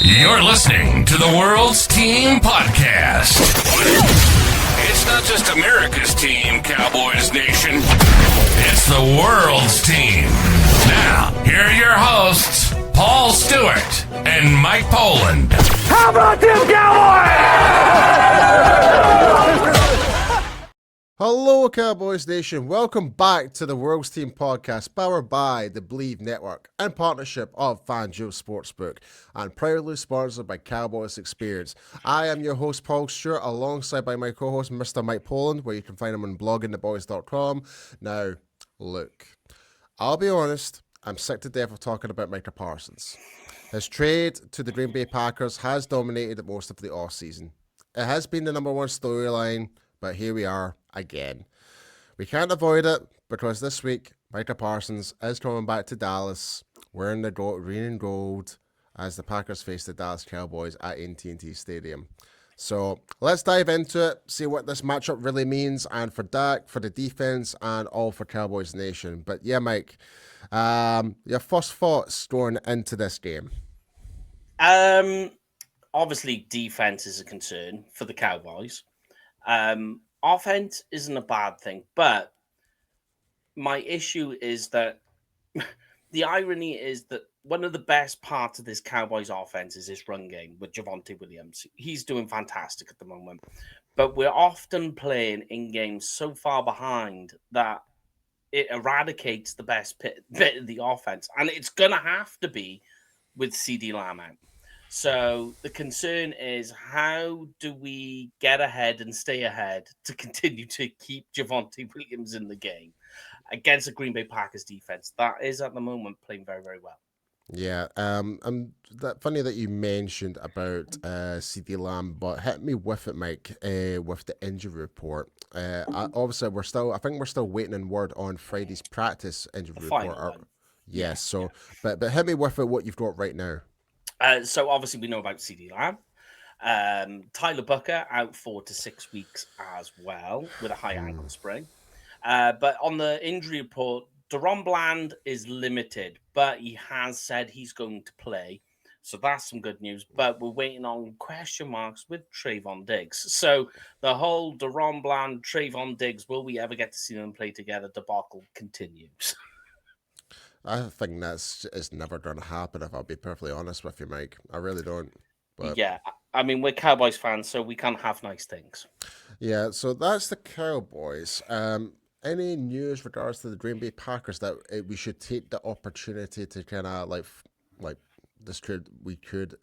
You're listening to the World's Team Podcast. It's not just America's team, Cowboys Nation. It's the world's team. Now, here are your hosts, Paul Stewart and Mike Poland. How about them Cowboys? Hello, Cowboys Nation. Welcome back to the World's Team Podcast, powered by the Believe Network in partnership of FanDuel Sportsbook and proudly sponsored by Cowboys Experience. I am your host, Paul Stewart, alongside by my co-host, Mr. Mike Poland, where you can find him on bloggingtheboys.com. Now, look, I'll be honest, I'm sick to death of talking about Micah Parsons. His trade to the Green Bay Packers has dominated most of the offseason. It has been the number one storyline, but here we are again. We can't avoid it because this week, Micah Parsons is coming back to Dallas wearing the green and gold as the Packers face the Dallas Cowboys at AT&T Stadium. So let's dive into it, see what this matchup really means, and for Dak, for the defense, and all for Cowboys Nation. But yeah, Mike, your first thoughts going into this game? Obviously, defense is a concern for the Cowboys. Offense isn't a bad thing, but my issue is that the irony is that one of the best parts of this Cowboys offense is this run game with Javonte Williams. He's doing fantastic at the moment, but we're often playing in games so far behind that it eradicates the best bit of the offense, and it's going to have to be with CD Lamb out. So the concern is, how do we get ahead and stay ahead to continue to keep Javonte Williams in the game against a Green Bay Packers defense that is at the moment playing very, very well? Yeah, funny that you mentioned about CD Lamb, but hit me with it, Mike, with the injury report. Obviously, I think we're still waiting on word on Friday's practice injury report. Yes, so, but hit me with it, what you've got right now. So obviously we know about CD Lamb. Tyler Bucker out 4 to 6 weeks as well with a high ankle sprain. But on the injury report, Deron Bland is limited, but he has said he's going to play. So that's some good news. But we're waiting on question marks with Trayvon Diggs. So the whole Deron Bland, Trayvon Diggs, will we ever get to see them play together debacle continues. I think it's never going to happen, if I'll be perfectly honest with you, Mike. I really don't. But yeah, I mean, we're Cowboys fans, so we can't have nice things. Yeah, so that's the Cowboys. Any news regards to the Green Bay Packers that we should take the opportunity to kind of like we could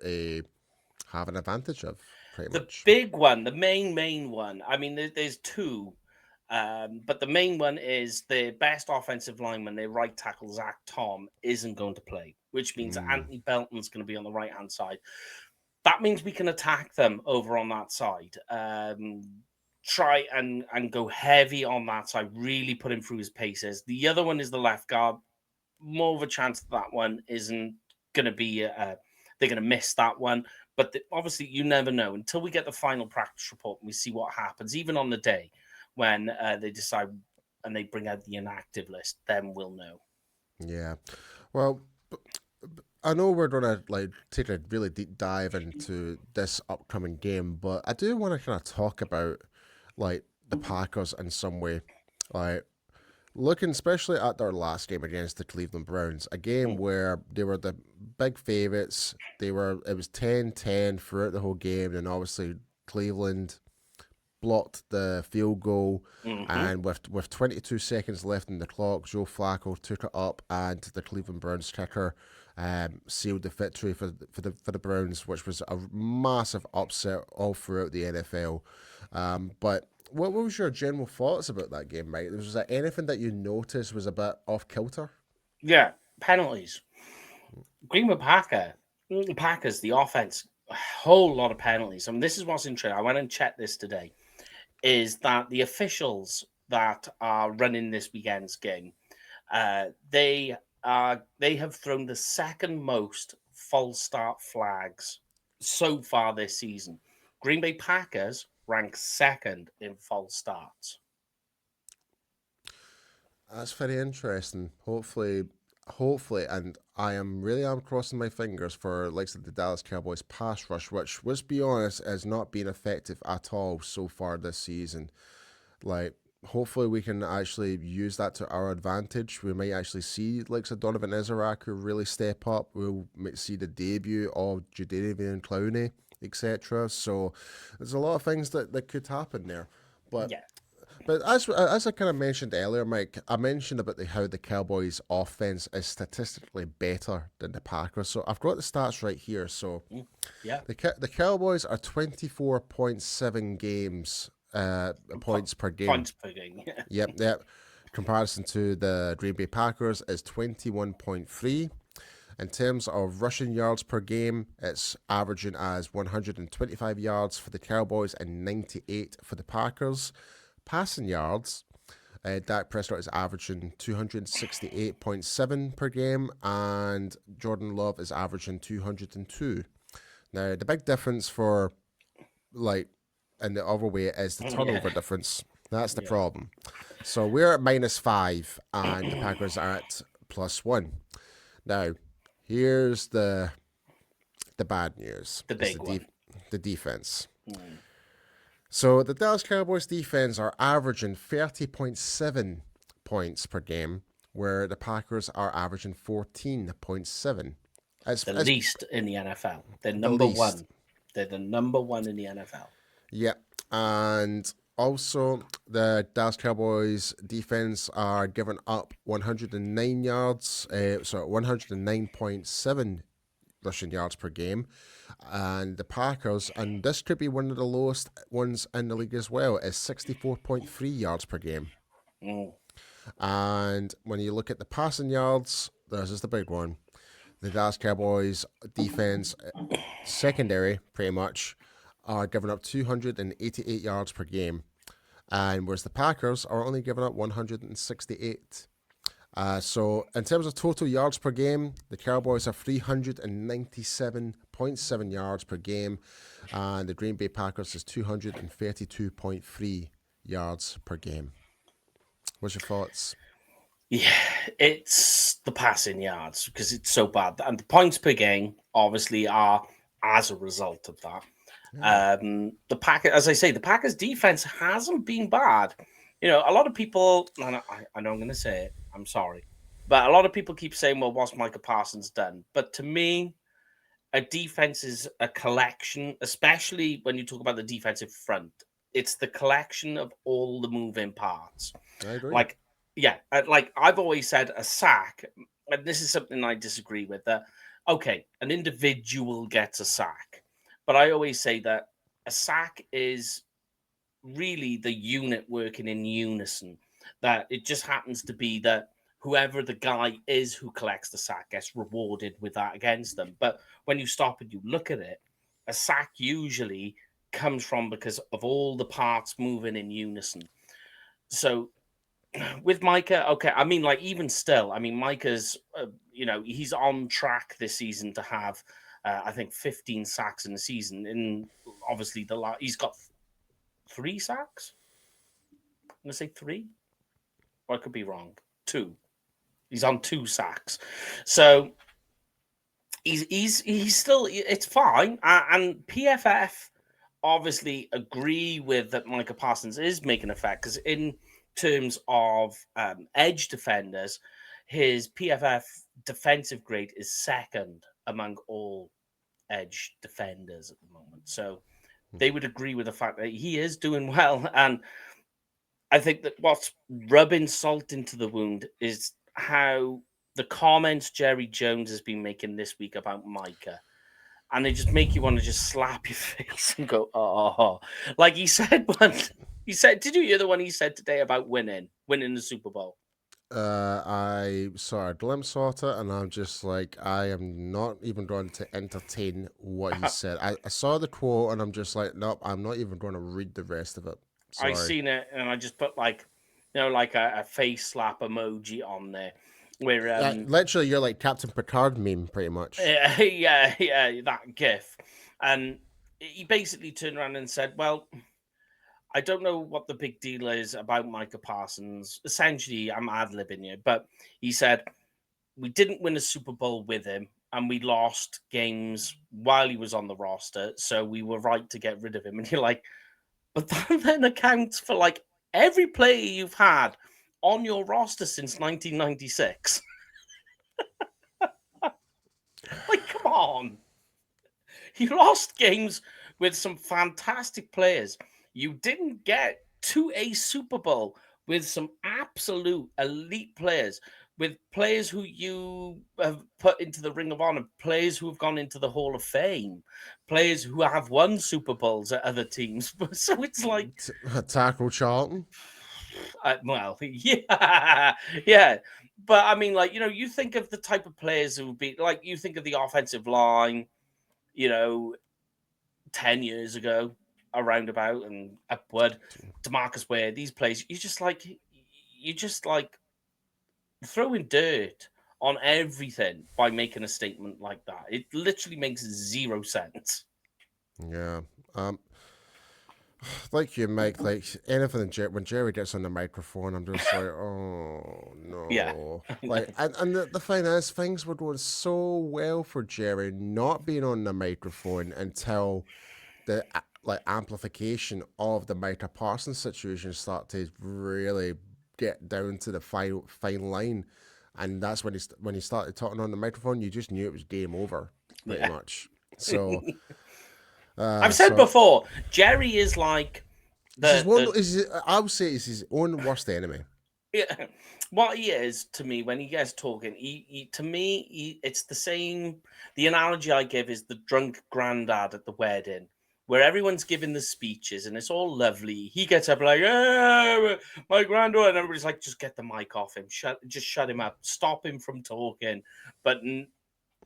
have an advantage of? Pretty much. The big one, the main one. I mean, there's two. But the main one is the best offensive lineman, their right tackle, Zach Tom, isn't going to play, which means Anthony Belton's going to be on the right-hand side. That means we can attack them over on that side. Try and go heavy on that side, really put him through his paces. The other one is the left guard. More of a chance that one isn't going to be, they're going to miss that one. But obviously, you never know until we get the final practice report and we see what happens, even on the day when they decide and they bring out the inactive list, then we'll know. Yeah. Well, I know we're going to take a really deep dive into this upcoming game, but I do want to kind of talk about the Packers in some way. Looking especially at their last game against the Cleveland Browns, a game where they were the big favorites. It was 10-10 throughout the whole game, and obviously Cleveland blocked the field goal, and with 22 seconds left in the clock, Joe Flacco took it up, and the Cleveland Browns kicker sealed the victory for the Browns, which was a massive upset all throughout the NFL. But what was your general thoughts about that game, Mike? Was there anything that you noticed was a bit off kilter? Yeah, penalties. Green Bay Packers, the offense, a whole lot of penalties. I mean, this is what's interesting. I went and checked this today. Is that the officials that are running this weekend's game, they have thrown the second most false start flags so far this season. Green Bay Packers rank second in false starts. That's very interesting. Hopefully, and I'm crossing my fingers for like the Dallas Cowboys pass rush, which, let's be honest, has not been effective at all so far this season. Like, hopefully we can actually use that to our advantage. We might actually see like a Donovan Isarak who really step up. We'll see the debut of Jadeveon Clowney, etc. So there's a lot of things that could happen there. But Yeah. But as I kind of mentioned earlier, Mike, I mentioned about how the Cowboys' offense is statistically better than the Packers. So I've got the stats right here. So Yeah. the Cowboys are 24.7 games points per game. Points per game. Yeah. Yep. Comparison to the Green Bay Packers is 21.3. In terms of rushing yards per game, it's averaging as 125 yards for the Cowboys and 98 for the Packers. Passing yards, Dak Prescott is averaging 268.7 per game, and Jordan Love is averaging 202. Now, the big difference for, like, in the other way is the turnover difference. That's the problem. So we're at -5, and the Packers are at +1. Now, here's the bad news. The big one. The defense. So the Dallas Cowboys defense are averaging 30.7 points per game, where the Packers are averaging 14.7. The least in the NFL. They're number one. They're the number one in the NFL. Yeah. And also the Dallas Cowboys defense are giving up 109 yards, 109.7 rushing yards per game. And the Packers, and this could be one of the lowest ones in the league as well, is 64.3 yards per game. And when you look at the passing yards, this is the big one. The Dallas Cowboys defense, secondary, pretty much, are giving up 288 yards per game. And whereas the Packers are only giving up 168. So in terms of total yards per game, the Cowboys are 397.7 yards per game, and the Green Bay Packers is 232.3 yards per game. What's your thoughts? Yeah, it's the passing yards because it's so bad. And the points per game obviously are as a result of that. The Packers, as I say, the Packers defense hasn't been bad. You know, a lot of people, and I know I'm going to say it, I'm sorry, but a lot of people keep saying, well, what's Micah Parsons done? But to me, a defense is a collection, especially when you talk about the defensive front. It's the collection of all the moving parts. I agree. Like I've always said, a sack, and this is something I disagree with, that, okay, an individual gets a sack, but I always say that a sack is really the unit working in unison, that it just happens to be that whoever the guy is who collects the sack gets rewarded with that against them. But when you stop and you look at it, a sack usually comes from because of all the parts moving in unison. So with Micah, okay, I mean, like, even still, I mean, Micah's, he's on track this season to have, I think, 15 sacks in the season. And obviously, he's got 3 sacks. I'm going to say 3. Or I could be wrong. 2. He's on 2 sacks. So he's still, it's fine. And PFF obviously agree with that Micah Parsons is making an effect, because in terms of edge defenders, his PFF defensive grade is second among all edge defenders at the moment. So they would agree with the fact that he is doing well. And I think that what's rubbing salt into the wound is how the comments Jerry Jones has been making this week about Micah. And they just make you want to just slap your face and go, oh. Like he said, did you hear the one he said today about winning the Super Bowl? I saw a glimpse of it, and I'm just like, I am not even going to entertain what he said. I saw the quote, and I'm just like, nope, I'm not even going to read the rest of it. Sorry. I seen it, and I just put like a face slap emoji on there. Where literally, you're like Captain Picard meme, pretty much. Yeah, that gif. And he basically turned around and said, well, I don't know what the big deal is about Micah Parsons. Essentially, I'm ad-libbing you, but he said, we didn't win a Super Bowl with him, and we lost games while he was on the roster, so we were right to get rid of him. And you're like, but that then accounts for like every player you've had on your roster since 1996. Like, come on. You lost games with some fantastic players. You didn't get to a Super Bowl with some absolute elite players, with players who you have put into the Ring of Honor, players who have gone into the Hall of Fame, players who have won Super Bowls at other teams. So it's like, Tackle Charlton. well, yeah, yeah. But I mean, like, you think of the type of players who would be like, you think of the offensive line, 10 years ago, around about and upward, DeMarcus Ware, these players, you just like throwing dirt on everything by making a statement like that. It literally makes zero sense. Yeah. Like you, Mike, like anything when Jerry gets on the microphone, I'm just like, oh no. Yeah. Like, and the thing is, things were going so well for Jerry not being on the microphone until the like amplification of the Micah Parsons situation started to really get down to the fine line, and that's when he started talking on the microphone. You just knew it was game over, pretty much. So. I've said before, Jerry is like I would say he's his own worst enemy. Yeah, what he is to me when he gets talking, it's the same. The analogy I give is the drunk granddad at the wedding, where everyone's giving the speeches and it's all lovely. He gets up like, "Oh, my granddaughter," and everybody's like, "Just get the mic off him. Just shut him up. Stop him from talking." But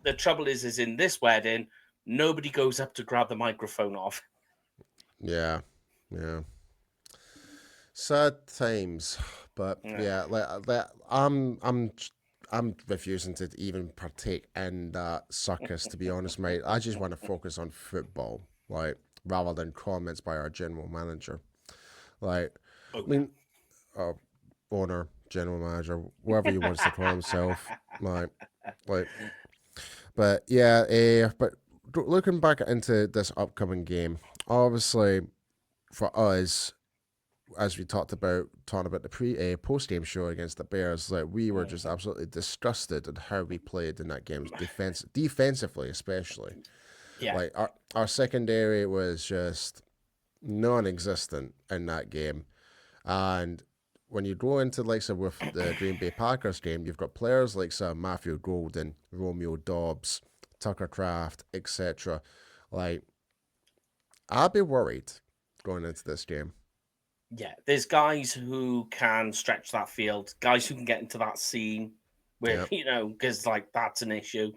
the trouble is in this wedding, nobody goes up to grab the microphone off. Yeah. Sad times, but I'm refusing to even partake in that circus. To be honest, mate, I just want to focus on football, like rather than comments by our general manager. Like, I mean, owner, general manager, whatever he wants to call himself, like, but yeah, but looking back into this upcoming game, obviously, for us, as we talking about the post game show against the Bears, like we were just absolutely disgusted at how we played in that game, defensively especially. Yeah, like our secondary was just non-existent in that game, and when you go into with the Green Bay Packers game, you've got players like Matthew Golden, Romeo Dobbs, Tucker Kraft, etc. Like, I'd be worried going into this game. Yeah, there's guys who can stretch that field, guys who can get into that seam where, because like that's an issue.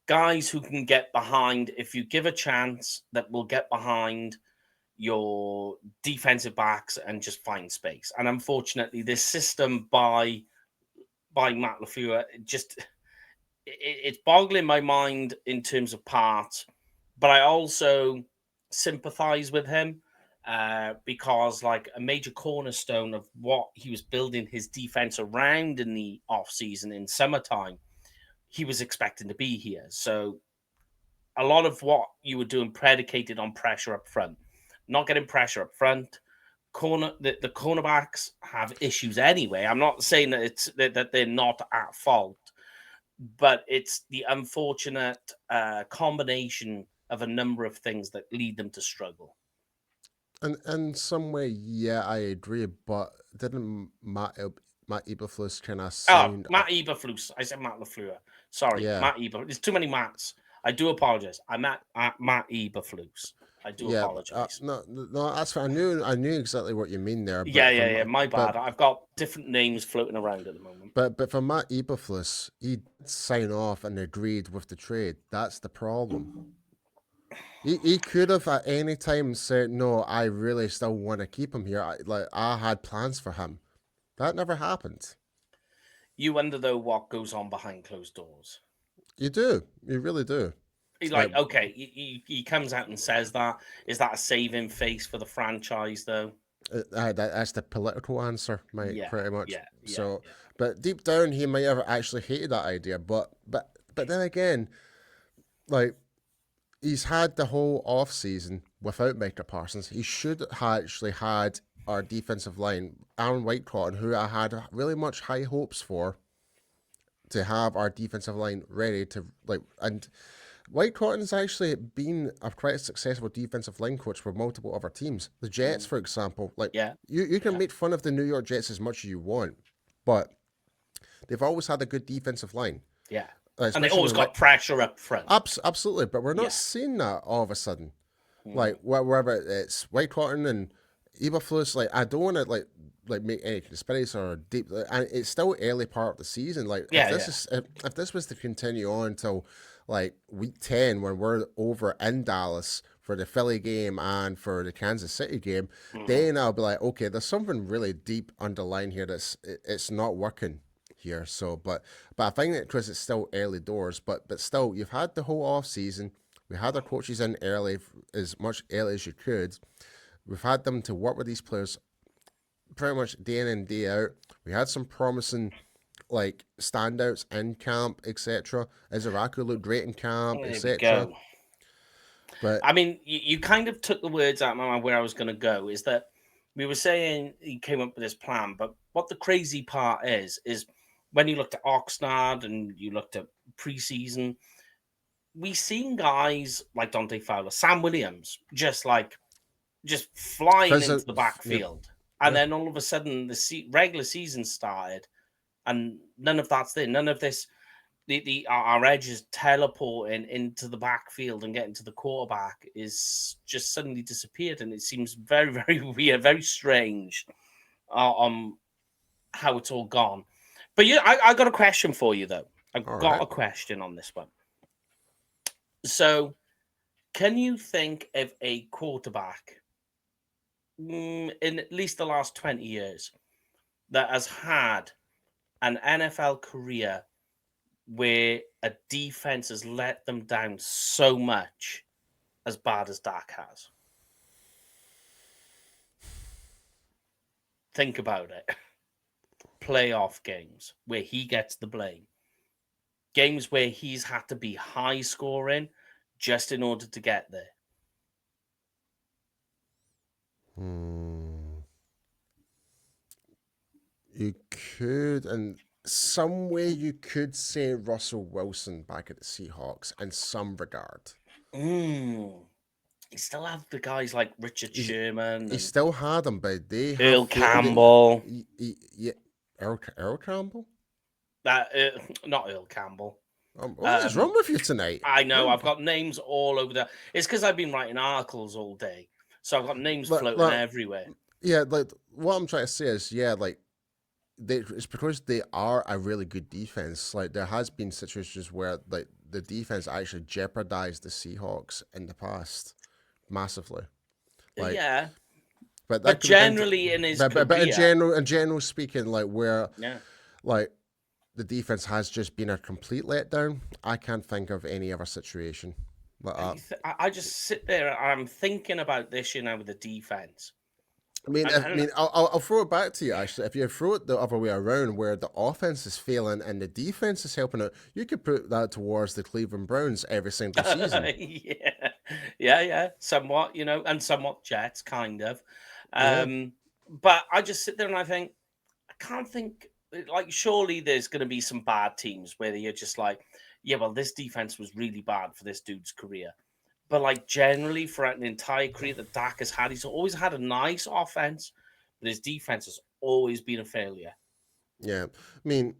Guys who can get behind, if you give a chance, that will get behind your defensive backs and just find space. And unfortunately, this system by Matt LaFleur, it's boggling my mind in terms of parts, but I also sympathize with him. Because like a major cornerstone of what he was building his defense around in the off season in summertime, he was expecting to be here. So a lot of what you were doing predicated on pressure up front, not getting pressure up front. The cornerbacks have issues anyway. I'm not saying that that they're not at fault, but it's the unfortunate combination of a number of things that lead them to struggle. And in some way, yeah, I agree. But didn't Matt Eberflus kind of sound? Matt Eberflus. I said Matt LaFleur. Sorry, Yeah. Matt Eberflus. There's too many Matts. I do apologize. I'm at Matt Eberflus. I do apologize. No, that's fine. I knew exactly what you mean there. But Yeah. My bad. I've got different names floating around at the moment. But for Matt Eberflus, he signed off and agreed with the trade. That's the problem. He could have at any time said, "No, I really still want to keep him here. I had plans for him." That never happened. You wonder though what goes on behind closed doors. You do. You really do. He's like, okay, he comes out and says that. Is that a saving face for the franchise though? That's the political answer, mate. Pretty much. But deep down, he might have actually hated that idea. But then again, like, he's had the whole off season without Micah Parsons. He should have actually had our defensive line, Aaron Whitecotton, who I had really much high hopes for, to have our defensive line ready to, like, and Whitecotton's actually been a quite successful defensive line coach for multiple other teams. The Jets, for example, like, Yeah. you can make fun of the New York Jets as much as you want, but they've always had a good defensive line. Yeah. And Especially they always when, got pressure up front. absolutely, but we're not Yeah. seeing that all of a sudden. Like, wherever it's Whitecotton and Eberflus, like, I don't want to like make any conspiracy or deep, and it's still early part of the season. Like, if this was to continue on until like week 10, when we're over in Dallas for the Philly game and for the Kansas City game, then I'll be like, okay, there's something really deep underlying here it's not working here. So, but I think that because it's still early doors, but still, you've had the whole off season. We had our coaches in early, as much early as you could. We've had them to work with these players pretty much day in and day out. We had some promising, like, standouts in camp, etc. Izaraku looked great in camp, etc. But I mean, you kind of took the words out of my mind where I was going to go. Is that we were saying he came up with this plan, but what the crazy part is when you looked at Oxnard and you looked at preseason, we seen guys like Dante Fowler, Sam Williams, just flying into the backfield, and then all of a sudden the regular season started, and none of that's there. None of this. Our edges teleporting into the backfield and getting to the quarterback is just suddenly disappeared, and it seems very, very weird, very strange on how it's all gone. But I got a question for you though. I've got a question on this one. So, can you think of a quarterback in at least the last 20 years that has had an NFL career where a defense has let them down so much as bad as Dak has? Think about it. Playoff games where he gets the blame. Games where he's had to be high scoring just in order to get there. You could, and some way you could say Russell Wilson back at the Seahawks in some regard. You still have the guys like Richard Sherman. He still had them, but they Earl Campbell. Earl Campbell? Not Earl Campbell. What is wrong with you tonight? I know, I've got names all over there. It's because I've been writing articles all day. So I've got names floating everywhere. Yeah, like, what I'm trying to say is, it's because they are a really good defense. Like, there has been situations where, like, the defense actually jeopardized the Seahawks in the past massively. Like, but generally in his career, but in general speaking, like, where like the defense has just been a complete letdown, I can't think of any other situation like that. I just sit there and I'm thinking about this, with the defense. I'll throw it back to you, actually. If you throw it the other way around, where the offense is failing and the defense is helping out, you could put that towards the Cleveland Browns every single season. Yeah, somewhat, and somewhat Jets, kind of. But I just sit there and I think, I can't think, like, surely there's going to be some bad teams where you're just like, yeah, well, this defense was really bad for this dude's career. But, like, generally for an entire career that Dak has had, he's always had a nice offense, but his defense has always been a failure. Yeah. I mean,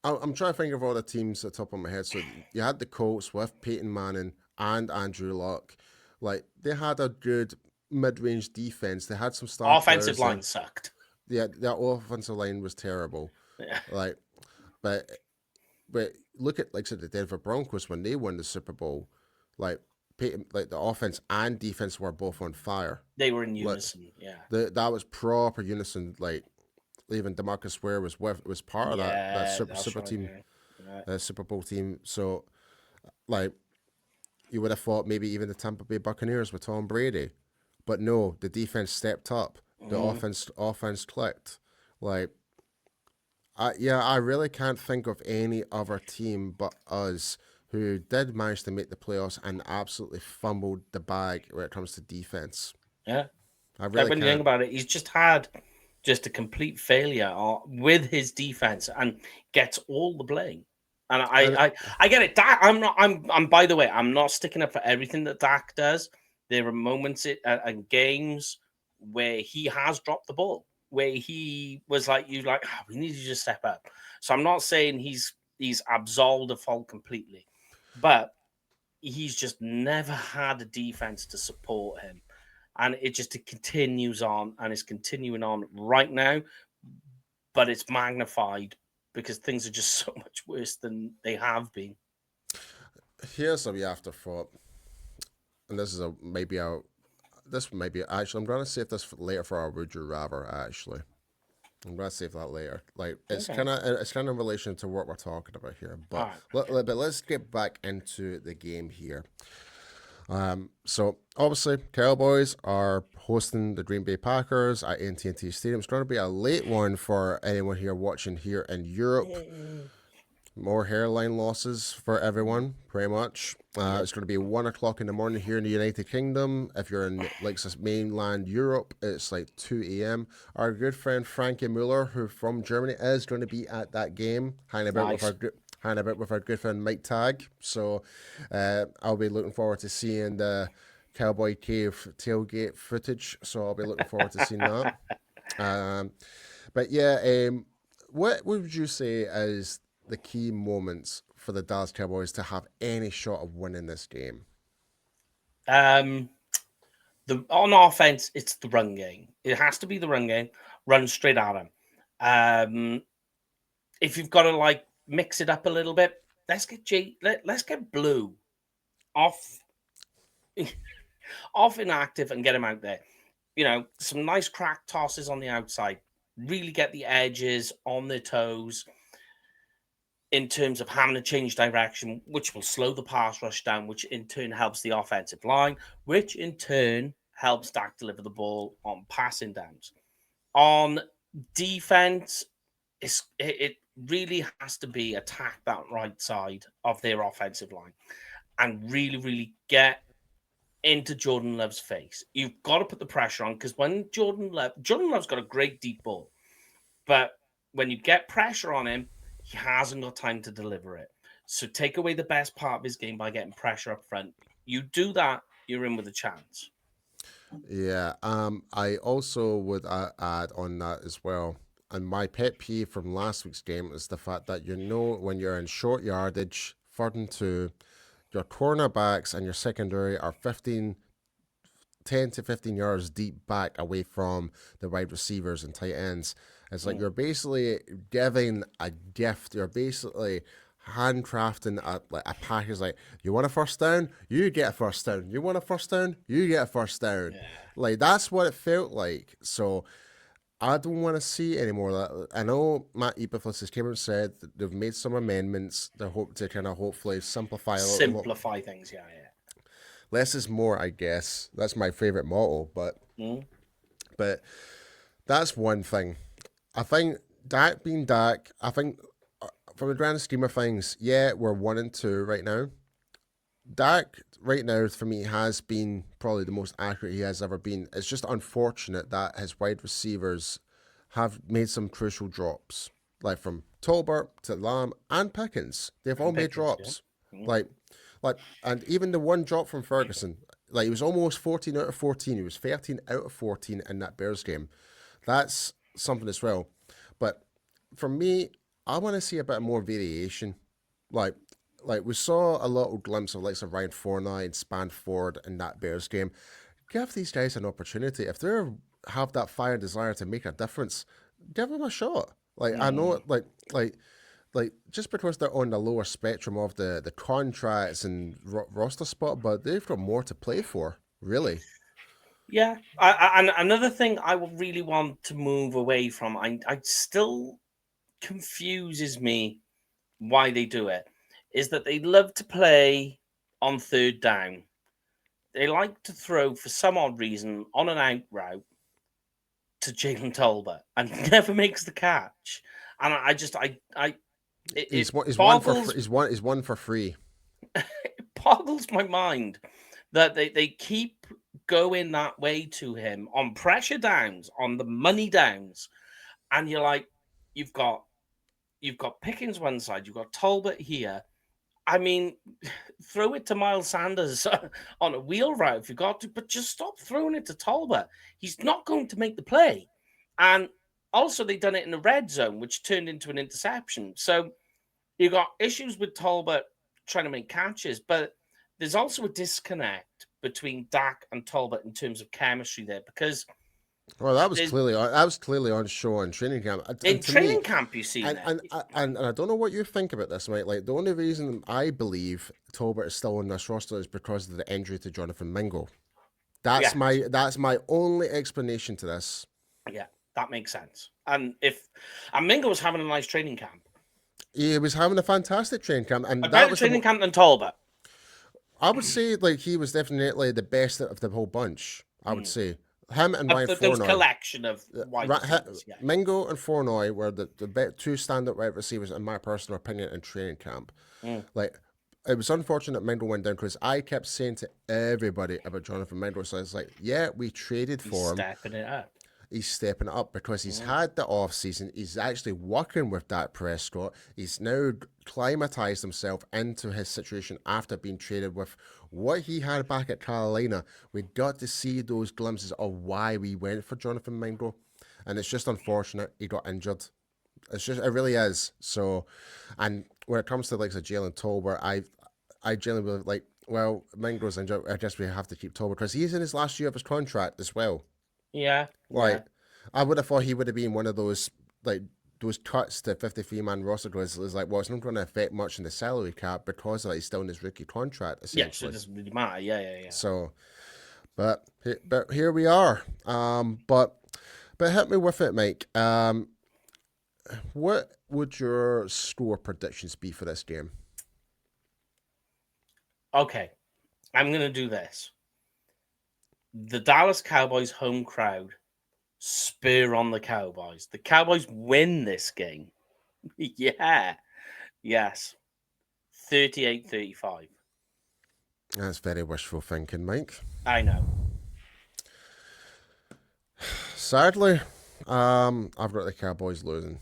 I'm trying to think of all the teams at the top of my head. So you had the Colts with Peyton Manning and Andrew Luck. Like, they had a good mid-range defense. They had some star offensive line sucked. Yeah, that offensive line was terrible. Yeah. Like, but look at, like I said, the Denver Broncos when they won the Super Bowl. Like, the offense and defense were both on fire. They were in unison. That was proper unison. Like, even DeMarcus Ware was part of that super team, Super Bowl team. So, like, you would have thought maybe even the Tampa Bay Buccaneers with Tom Brady, but no, the defense stepped up. The offense clicked. Like, I really can't think of any other team but us who did manage to make the playoffs and absolutely fumbled the bag when it comes to defense. Yeah. I Like really when you think can't. about it, he's just had just a complete failure with his defense and gets all the blame. And And I get it. Dak, I'm by the way, I'm not sticking up for everything that Dak does. There are moments and games where he has dropped the ball, where he was like, we need you to step up. So I'm not saying he's absolved the fault completely, but he's just never had a defense to support him. And it continues on and is continuing on right now, but it's magnified because things are just so much worse than they have been. here's a wee afterthought, and this may be actually. I'm going to save this for later for our would you rather. Actually, I'm going to save that later. Like Okay. it's kind of in relation to what we're talking about here. All But right. but let's get back into the game here. So obviously, Cowboys are hosting the Green Bay Packers at AT&T Stadium. It's going to be a late one for anyone here watching here in Europe. More hairline losses for everyone, pretty much. Yep. It's going to be 1 o'clock in the morning here in the United Kingdom. If you're in like mainland Europe, it's like 2 a.m. Our good friend Frankie Muller, who from Germany, is going to be at that game, hanging about Nice. with our good friend Mike Tag. So I'll be looking forward to seeing the Cowboy Cave tailgate footage. So I'll be looking forward to seeing that. But yeah, what would you say is the key moments for the Dallas Cowboys to have any shot of winning this game? Um, on offense, it's the run game. It has to be the run game. Run straight at him. If you've got to like mix it up a little bit, let's get Blue off off inactive and get him out there. Some nice crack tosses on the outside. Really get the edges on their toes in terms of having to change direction, which will slow the pass rush down, which in turn helps the offensive line, which in turn helps Dak deliver the ball on passing downs. On defense, it really has to be attack that right side of their offensive line and really, really get into Jordan Love's face. You've got to put the pressure on because when Jordan Love's got a great deep ball, but when you get pressure on him, he hasn't got time to deliver it. So take away the best part of his game by getting pressure up front. You do that, you're in with a chance. Yeah, I also would add on that as well. And my pet peeve from last week's game is the fact that when you're in short yardage, 3rd and 2, your cornerbacks and your secondary are 10 to 15 yards deep back away from the wide receivers and tight ends. It's like you're basically giving a gift. You're basically handcrafting a package. Like, you want a first down? You get a first down. You want a first down? You get a first down. Yeah. Like, that's what it felt like. So I don't want to see any more of that. I know Matt Eberflus has came out and said that they've made some amendments. They hope to kind of hopefully simplify a little more. Simplify things, yeah. Less is more, I guess. That's my favorite motto. Mm. But that's one thing. I think Dak being Dak, I think from the grand scheme of things, yeah, we're 1-2 right now. Dak right now for me has been probably the most accurate he has ever been. It's just unfortunate that his wide receivers have made some crucial drops, like from Tolbert to Lamb and Pickens. They've all made drops, Yeah. like, and even the one drop from Ferguson, like he was almost 14 out of 14. He was 13 out of 14 in that Bears game. That's something as well. But for me, I want to see a bit more variation. Like, we saw a little glimpse of likes of Ryan Fournette and Spanford in that Bears game. Give these guys an opportunity. If they have that fire and desire to make a difference, give them a shot. Like, I know, like just because they're on the lower spectrum of the contracts and roster spot, but they've got more to play for, really. Yeah. And another thing I would really want to move away from, I still confuses me why they do it, is that they love to play on 3rd down. They like to throw, for some odd reason, on an out route to Jalen Tolbert and never makes the catch. And He's boggles, one for free. it boggles my mind that they keep going that way to him on pressure downs, on the money downs, and you're like, you've got Pickens one side, you've got Talbot here. I mean, throw it to Miles Sanders on a wheel route if you got to, but just stop throwing it to Talbot. He's not going to make the play. And also, they done it in the red zone, which turned into an interception. So you got issues with Talbot trying to make catches, but there's also a disconnect between Dak and Talbot in terms of chemistry there, because well, that was clearly on show in training camp. in training camp, you see that. And I don't know what you think about this, mate. Like, the only reason I believe Talbot is still on this roster is because of the injury to Jonathan Mingo. That's my only explanation to this. Yeah, that makes sense. And Mingo was having a nice training camp. He was having a fantastic training camp, and a better training camp than Talbot. I would say, like, he was definitely the best of the whole bunch. I would say. Him and Ryan Flournoy. Those collection of wide receivers, yeah. Mingo and Flournoy were the two standout wide receivers, in my personal opinion, in training camp. Like, it was unfortunate Mingo went down because I kept saying to everybody about Jonathan Mingo. So it's like, yeah, we traded for him. Stepping it up. He's stepping it up because he's had the off season. He's actually working with Dak Prescott. He's now climatized himself into his situation after being traded with what he had back at Carolina. We got to see those glimpses of why we went for Jonathan Mingo, and it's just unfortunate he got injured. It really is. So, and when it comes to like Jalen Tolbert, I genuinely believe, like, well, Mingo's injured. I guess we have to keep Tolbert because he's in his last year of his contract as well. Yeah. Like, I would have thought he would have been one of those, like, those cuts to 53-man roster because it's like, well, it's not going to affect much in the salary cap because he's still in his rookie contract, essentially. Yeah, so it doesn't really matter. Yeah. So, but here we are. But hit me with it, Mike. What would your score predictions be for this game? Okay, I'm going to do this. The Dallas Cowboys home crowd spur on the Cowboys. The Cowboys win this game. Yeah. Yes. 38-35. That's very wishful thinking, Mike. I know. Sadly, I've got the Cowboys losing.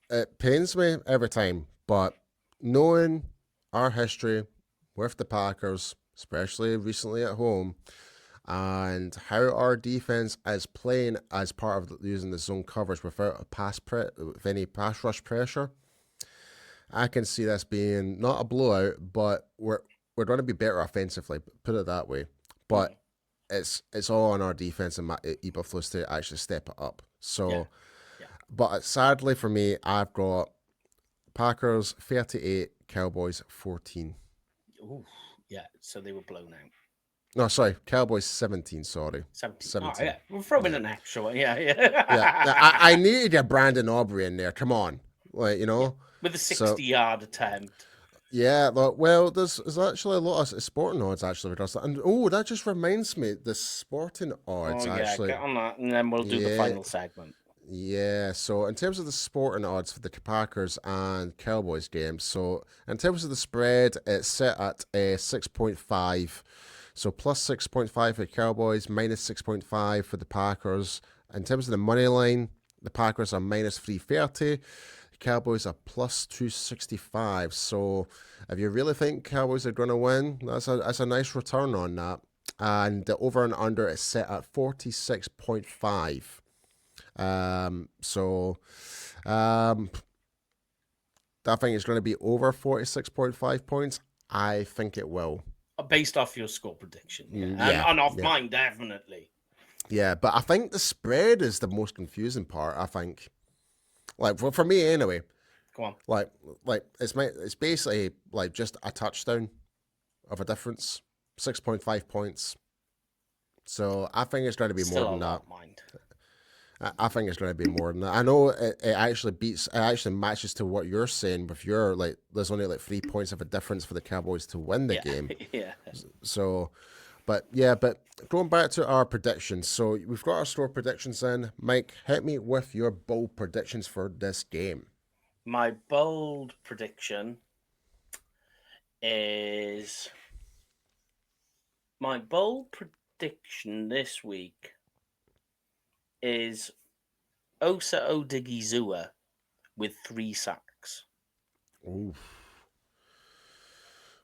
It pains me every time, but knowing our history with the Packers, especially recently at home, and how our defense is playing as part of using the zone coverage without with any pass rush pressure, I can see this being not a blowout, but we're going to be better offensively. Put it that way. But it's all on our defense and Eberflus to actually step it up. So, but sadly for me, I've got Packers 38, Cowboys 14. Ooh, yeah. So they were blown out. No, sorry, Cowboys 17, sorry. 17. Oh, yeah. We'll throw in an extra one. Yeah. I needed a Brandon Aubrey in there. Come on. Like, you know. With a 60-yard attempt. Yeah, well, there's actually a lot of sporting odds, actually. And, that just reminds me, the sporting odds, actually. Get on that, and then we'll do the final segment. Yeah, so in terms of the sporting odds for the Packers and Cowboys games, so in terms of the spread, it's set at 6.5. So plus 6.5 for the Cowboys, minus 6.5 for the Packers. In terms of the money line, the Packers are minus 330. The Cowboys are plus 265. So if you really think Cowboys are going to win, that's a nice return on that. And the over and under is set at 46.5. I think it's going to be over 46.5 points. I think it will. Based off your score prediction. And off mine, definitely. Yeah, but I think the spread is the most confusing part, I think. Like, for me anyway. Go on. Like it's basically like just a touchdown of a difference. 6.5 points. So I think it's going to be more than that. Mind. I think it's going to be more than that. I know it actually matches to what you're saying with your, like, there's only like 3 points of a difference for the Cowboys to win the game. Yeah. So, But going back to our predictions. So we've got our store predictions in. Mike, hit me with your bold predictions for this game. My bold prediction is... My bold prediction this week is Osa Odigizua with 3 sacks. Ooh.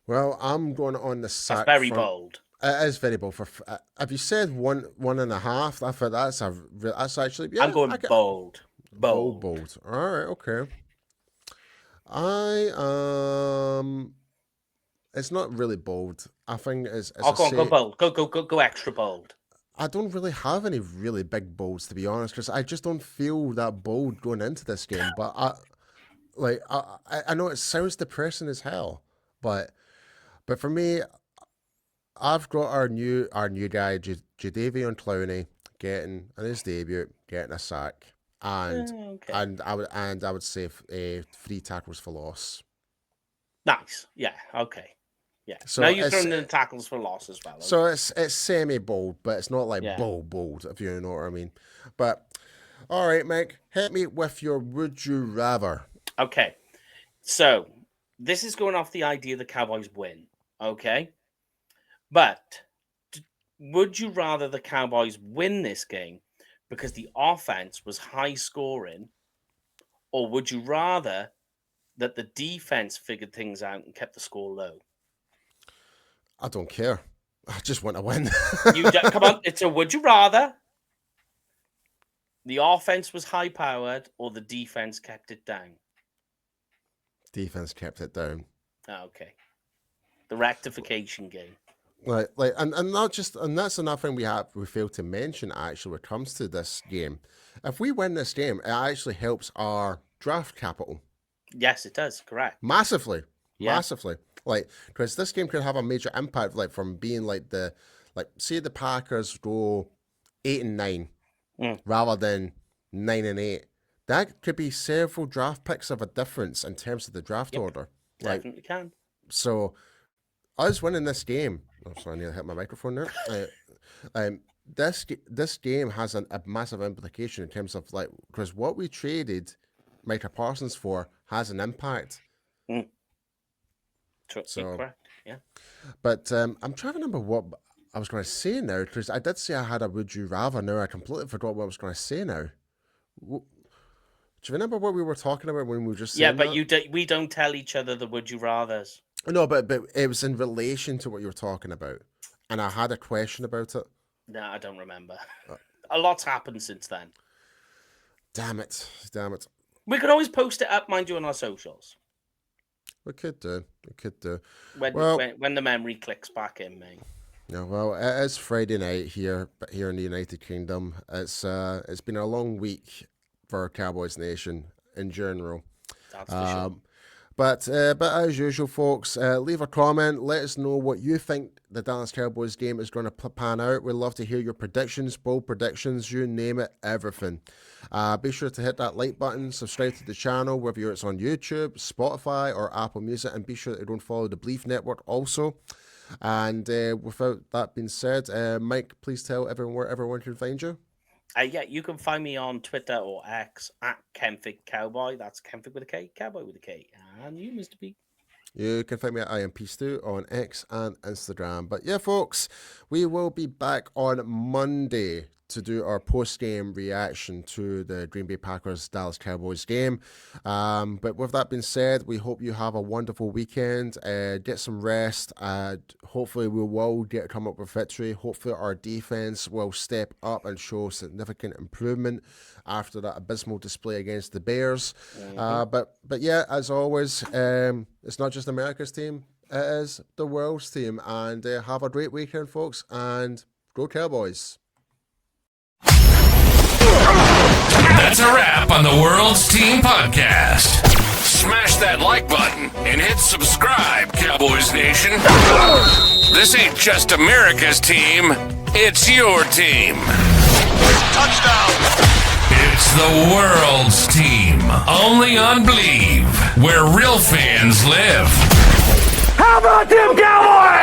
Well, I'm going on the sack. That's very bold. It is very bold. Have you said 1.5? I thought that's actually... Yeah, I'm going bold. Bold. All right, okay. It's not really bold. I think it's go bold. Go extra bold. I don't really have any really big bolds, to be honest, because I just don't feel that bold going into this game. But I know it sounds depressing as hell, but for me, I've got our new guy, Jadeveon Clowney, getting in his debut, getting a sack, and I would say 3 tackles for loss. Nice. Yeah. Okay. Yeah. So now you're throwing in tackles for loss as well. Okay? So it's semi-bold, but it's not like bold, if you know what I mean. But, all right, Mike, hit me with your would you rather. Okay. So, this is going off the idea the Cowboys win, okay? But, would you rather the Cowboys win this game because the offense was high-scoring, or would you rather that the defense figured things out and kept the score low? I don't care. I just want to win. Come on, it's a would you rather the offense was high powered or the defense kept it down? Defense kept it down. Oh, okay. The rectification game. And not just, and that's another thing we failed to mention actually when it comes to this game. If we win this game, it actually helps our draft capital. Yes, it does. Correct. Massively. Yeah. Massively. Because this game could have a major impact, from being say the Packers go 8-9 rather than 9-8. That could be several draft picks of a difference in terms of the draft order. Definitely can. So, us winning this game, I need to hit my microphone there. This game has a massive implication in terms of because what we traded Micah Parsons for has an impact. So, correct. Yeah. But I'm trying to remember what I was going to say now, because I did say I had a would you rather. Now I completely forgot what I was going to say now. Do you remember what we were talking about when we were just saying that? We don't tell each other the would you rathers. No, but it was in relation to what you were talking about, and I had a question about it. No, I don't remember. A lot's happened since then. Damn it. We could always post it up, mind you, on our socials. We could do. When the memory clicks back in, mate. Yeah, well, it is Friday night here in the United Kingdom. It's been a long week for Cowboys Nation in general. That's for sure. But as usual, folks, leave a comment. Let us know what you think the Dallas Cowboys game is going to pan out. We'd love to hear your predictions, bold predictions, you name it, everything. Be sure to hit that like button, subscribe to the channel, whether it's on YouTube, Spotify, or Apple Music, and be sure that you don't follow the Belief Network also. And without that being said, Mike, please tell everyone where everyone can find you. You can find me on Twitter or X at Kenfig Cowboy. That's Kenfig with a K, Cowboy with a K. And you, Mr. P. You can find me at IMP on X and Instagram. But yeah, folks, we will be back on Monday to do our post-game reaction to the Green Bay Packers Dallas Cowboys game. But with that being said, we hope you have a wonderful weekend. Get some rest. Hopefully we will come up with victory. Hopefully our defense will step up and show significant improvement after that abysmal display against the Bears. But yeah, as always, it's not just America's team, it is the world's team. And have a great weekend, folks, and go Cowboys. That's a wrap on the World's Team Podcast. Smash that like button and hit subscribe, Cowboys Nation. This ain't just America's team, it's your team. Touchdown! It's the World's Team, only on Believe, where real fans live. How about them Cowboys?